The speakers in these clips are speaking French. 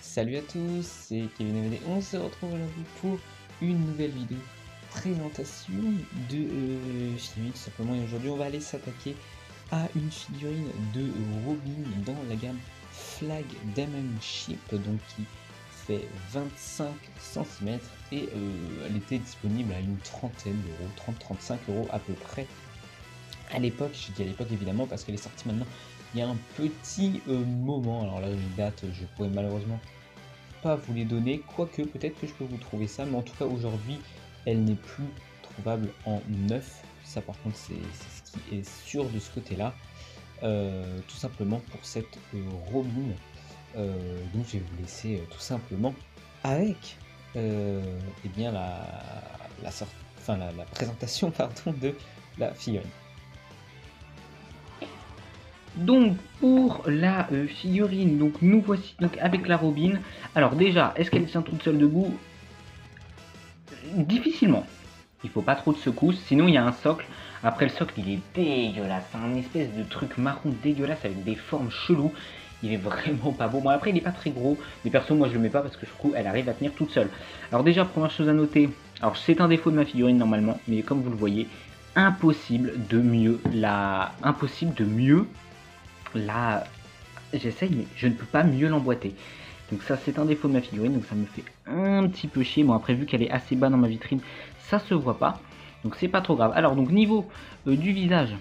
Salut à tous, c'est Kevin MD. On se retrouve aujourd'hui pour une nouvelle vidéo présentation de figurines tout simplement. Et aujourd'hui, on va aller s'attaquer à une figurine de Robin dans la gamme Flag Diamond Ship, donc qui fait 25 cm et elle était disponible à une trentaine d'euros, 30-35 euros à peu près à l'époque. Je dis à l'époque évidemment parce qu'elle est sortie maintenant il y a un petit moment. Alors là, une date, je pourrais malheureusement pas vous les donner, quoique peut-être que je peux vous trouver ça, mais en tout cas aujourd'hui elle n'est plus trouvable en neuf. Ça par contre c'est ce qui est sûr de ce côté là, tout simplement pour cette Robin. Donc je vais vous laisser tout simplement avec eh bien la présentation pardon, de la figurine. Donc pour la figurine, donc nous voici donc avec la Robin. Alors déjà, est-ce qu'elle tient toute seule debout? Difficilement. Il faut pas trop de secousses, sinon il y a un socle. Après le socle il est dégueulasse, c'est un espèce de truc marron dégueulasse avec des formes cheloues. Il est vraiment pas beau. Bon après il est pas très gros, mais perso moi je le mets pas parce que je trouve elle arrive à tenir toute seule. Alors déjà première chose à noter, alors c'est un défaut de ma figurine normalement, mais comme vous le voyez, impossible de mieux là, j'essaye, mais je ne peux pas mieux l'emboîter. Donc ça, c'est un défaut de ma figurine, donc ça me fait un petit peu chier. Bon, après, vu qu'elle est assez bas dans ma vitrine, ça se voit pas. Donc c'est pas trop grave. Alors, donc niveau du visage,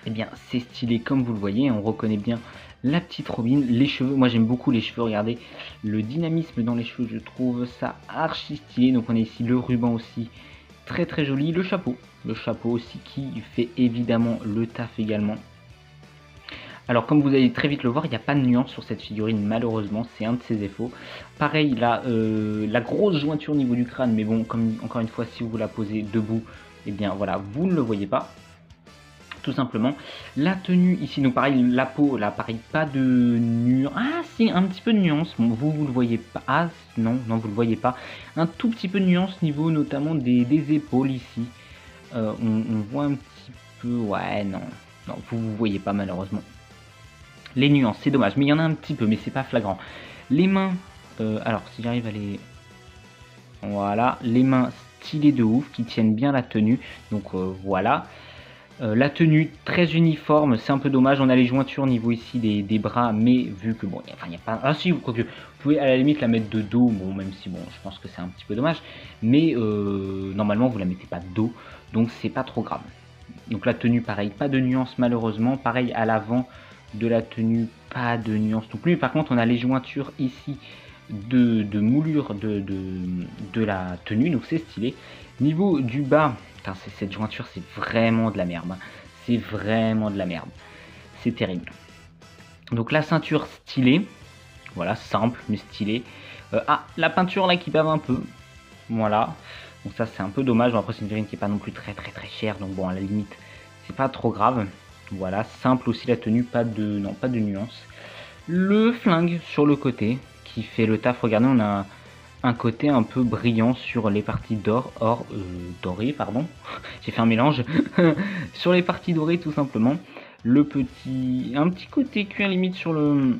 eh bien, c'est stylé comme vous le voyez. On reconnaît bien la petite Robin. Les cheveux, moi j'aime beaucoup les cheveux. Regardez, le dynamisme dans les cheveux, je trouve ça archi stylé. Donc on a ici le ruban aussi, très très joli. Le chapeau aussi qui fait évidemment le taf également. Alors comme vous allez très vite le voir, il n'y a pas de nuance sur cette figurine malheureusement, c'est un de ses défauts. Pareil, la grosse jointure au niveau du crâne, mais bon, comme encore une fois, si vous la posez debout, et bien voilà, vous ne le voyez pas. Tout simplement. La tenue ici, donc pareil, la peau, là, pareil, pas de nuance. Ah, si, un petit peu de nuance. Bon, vous le voyez pas. Ah, non, vous le voyez pas. Un tout petit peu de nuance niveau notamment des épaules ici. On voit un petit peu. Ouais, non, vous voyez pas malheureusement. Les nuances, c'est dommage, mais il y en a un petit peu, mais c'est pas flagrant. Les mains, alors si j'arrive à les... Voilà, les mains stylées de ouf, qui tiennent bien la tenue, donc voilà. La tenue très uniforme, c'est un peu dommage, on a les jointures au niveau ici des bras, mais vu que bon, il n'y a pas... Ah si, quoique, vous pouvez à la limite la mettre de dos, bon, même si bon, je pense que c'est un petit peu dommage, mais normalement vous la mettez pas de dos, donc c'est pas trop grave. Donc la tenue, pareil, pas de nuance malheureusement, pareil à l'avant, de la tenue, pas de nuance non plus. Par contre, on a les jointures ici de moulure de la tenue, donc c'est stylé. Niveau du bas, cette jointure, c'est vraiment de la merde. C'est vraiment de la merde. C'est terrible. Donc la ceinture stylée, voilà, simple mais stylée. Ah, la peinture là qui bave un peu, voilà. Donc ça c'est un peu dommage. Bon, après c'est une figurine qui est pas non plus très chère, donc bon à la limite c'est pas trop grave. Voilà, simple aussi la tenue, pas de nuance. Le flingue sur le côté qui fait le taf. Regardez, on a un côté un peu brillant sur les parties dorées, pardon. J'ai fait un mélange. Sur les parties dorées tout simplement. Un petit côté cuir limite sur le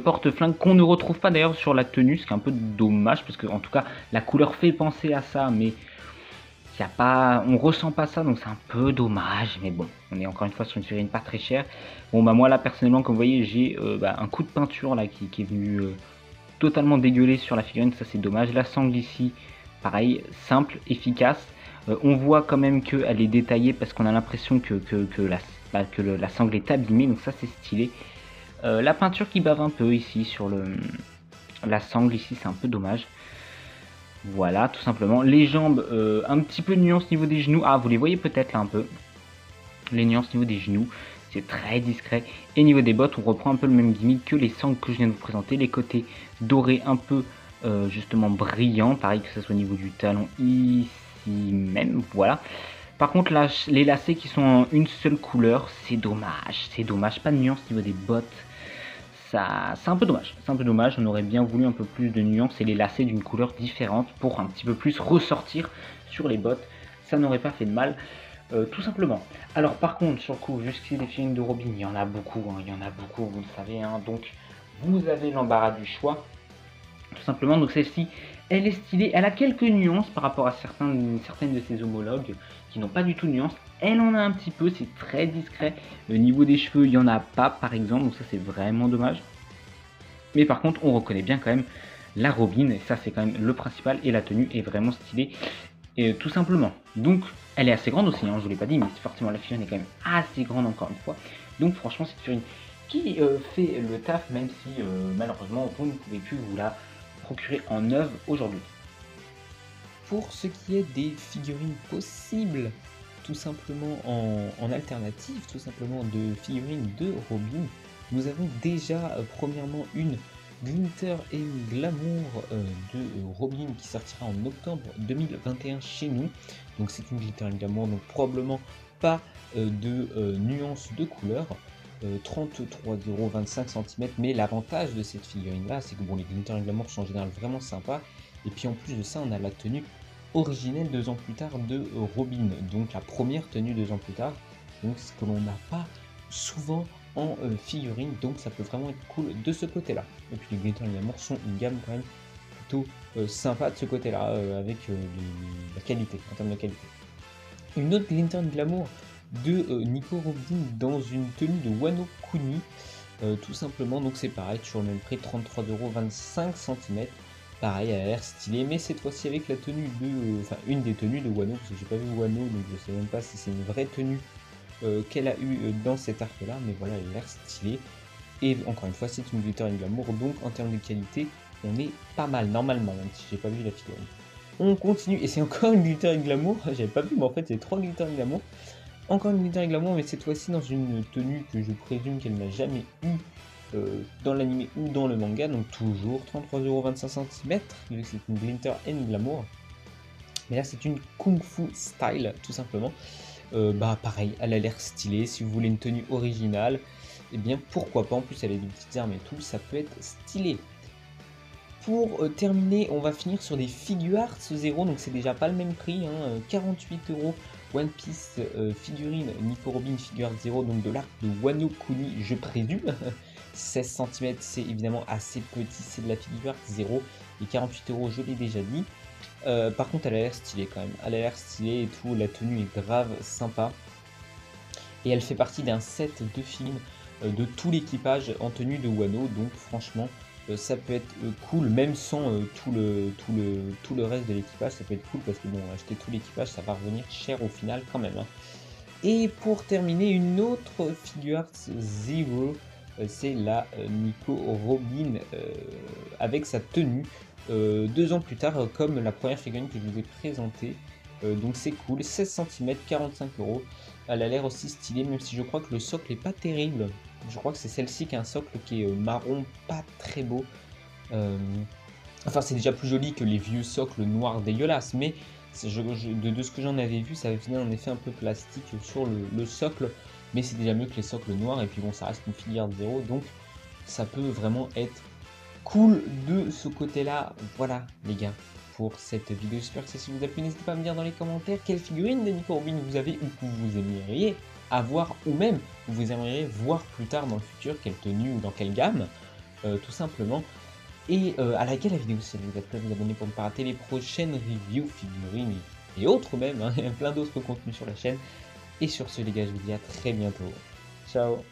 porte-flingue qu'on ne retrouve pas d'ailleurs sur la tenue, ce qui est un peu dommage parce que en tout cas la couleur fait penser à ça, mais on ressent pas ça, donc c'est un peu dommage, mais bon, on est encore une fois sur une figurine pas très chère. Bon bah moi là personnellement, comme vous voyez, j'ai un coup de peinture là qui est venu totalement dégueuler sur la figurine, ça c'est dommage. La sangle ici, pareil, simple, efficace. On voit quand même qu'elle est détaillée parce qu'on a l'impression que la sangle est abîmée, donc ça c'est stylé. La peinture qui bave un peu ici sur la sangle ici, c'est un peu dommage. Voilà, tout simplement. Les jambes, un petit peu de nuance au niveau des genoux. Ah, vous les voyez peut-être là un peu. Les nuances au niveau des genoux, c'est très discret. Et niveau des bottes, on reprend un peu le même gimmick que les sangles que je viens de vous présenter. Les côtés dorés un peu justement brillants. Pareil que ce soit au niveau du talon ici même. Voilà. Par contre, là, les lacets qui sont en une seule couleur, c'est dommage. C'est dommage. Pas de nuance au niveau des bottes. C'est un peu dommage, on aurait bien voulu un peu plus de nuances et les lacets d'une couleur différente pour un petit peu plus ressortir sur les bottes, ça n'aurait pas fait de mal, tout simplement. Alors par contre, sur le coup, jusqu'ici les figurines de Robin, il y en a beaucoup, vous le savez, hein, donc vous avez l'embarras du choix, tout simplement. Donc celle-ci, elle est stylée, elle a quelques nuances par rapport à certaines de ses homologues qui n'ont pas du tout de nuances. Elle en a un petit peu, c'est très discret. Au niveau des cheveux, il n'y en a pas par exemple, donc ça c'est vraiment dommage. Mais par contre, on reconnaît bien quand même la Robin, et ça c'est quand même le principal, et la tenue est vraiment stylée, et tout simplement. Donc, elle est assez grande aussi, hein, je vous l'ai pas dit, mais forcément la figurine est quand même assez grande encore une fois. Donc franchement, cette figurine qui fait le taf, même si malheureusement vous ne pouvez plus vous la procurer en neuve aujourd'hui. Pour ce qui est des figurines possibles, tout simplement en alternative, tout simplement de figurines de Robin, nous avons déjà premièrement une Glitter et Glamour de Robin qui sortira en octobre 2021 chez nous. Donc c'est une Glitter et Glamour, donc probablement pas de nuances de couleur. 33,25 cm, mais l'avantage de cette figurine là, c'est que bon, les Glitter et Glamour sont en général vraiment sympas, et puis en plus de ça, on a la tenue originelle 2 ans plus tard de Robin, donc la première tenue 2 ans plus tard, donc ce que l'on n'a pas souvent en figurine, donc ça peut vraiment être cool de ce côté là. Et puis les Glitter et Glamour sont une gamme quand même plutôt sympa de ce côté là, avec la qualité, en termes de qualité. Une autre Glitter et Glamour de Nico Robin dans une tenue de Wano Kuni, tout simplement, donc c'est pareil, toujours le même prix, 33,25 cm. Pareil, elle a l'air stylée, mais cette fois-ci avec la tenue de, enfin une des tenues de Wano, parce que j'ai pas vu Wano, donc je sais même pas si c'est une vraie tenue qu'elle a eu dans cet arc-là, mais voilà, elle a l'air stylée. Et encore une fois, c'est une Glitter and Glamour, donc en termes de qualité, on est pas mal, normalement, même si j'ai pas vu la figurine. On continue, et c'est encore une Glitter and Glamour, j'avais pas vu, mais en fait c'est 3 Glitter and Glamour. Encore une Glitter and Glamour, mais cette fois-ci dans une tenue que je présume qu'elle n'a jamais eu dans l'anime ou dans le manga, donc toujours 33,25 cm, vu que c'est une Glitter and Glamour. Mais là c'est une Kung Fu style tout simplement. Bah pareil, elle a l'air stylée, si vous voulez une tenue originale, et eh bien pourquoi pas, en plus elle a des petites armes et tout, ça peut être stylé. Pour terminer, on va finir sur des Figuarts 0, donc c'est déjà pas le même prix, hein, 48 € One Piece figurine Nico Robin Figuart 0, donc de l'arc de Wano Kuni, je présume. 16 cm, c'est évidemment assez petit, c'est de la Figuart 0, et 48 €, je l'ai déjà dit. Par contre, elle a l'air stylée quand même, elle a l'air stylée et tout, la tenue est grave sympa. Et elle fait partie d'un set de films de tout l'équipage en tenue de Wano, donc franchement, ça peut être cool, même sans tout le reste de l'équipage, ça peut être cool parce que bon, acheter tout l'équipage, ça va revenir cher au final quand même, hein. Et pour terminer, une autre Figuarts Zero, c'est la Nico Robin avec sa tenue 2 ans plus tard, comme la première figurine que je vous ai présentée. Donc c'est cool, 16 cm, 45 €. Elle a l'air aussi stylée, même si je crois que le socle est pas terrible. Je crois que c'est celle-ci qui a un socle qui est marron, pas très beau. Enfin, c'est déjà plus joli que les vieux socles noirs dégueulasses, mais de ce que j'en avais vu, ça avait fini en effet un peu plastique sur le socle, mais c'est déjà mieux que les socles noirs, et puis bon, ça reste une Figuart 0, donc ça peut vraiment être cool de ce côté-là. Voilà, les gars, pour cette vidéo. J'espère que ça vous a plu. N'hésitez pas à me dire dans les commentaires quelle figurine de Nico Robin vous avez ou que vous aimeriez avoir, ou même vous aimeriez voir plus tard dans le futur, quelle tenue ou dans quelle gamme, tout simplement. Et à liker la vidéo si elle vous a plu, vous abonner pour ne pas rater les prochaines reviews, figurines et autres même, hein. Il y a plein d'autres contenus sur la chaîne. Et sur ce les gars, je vous dis à très bientôt. Ciao.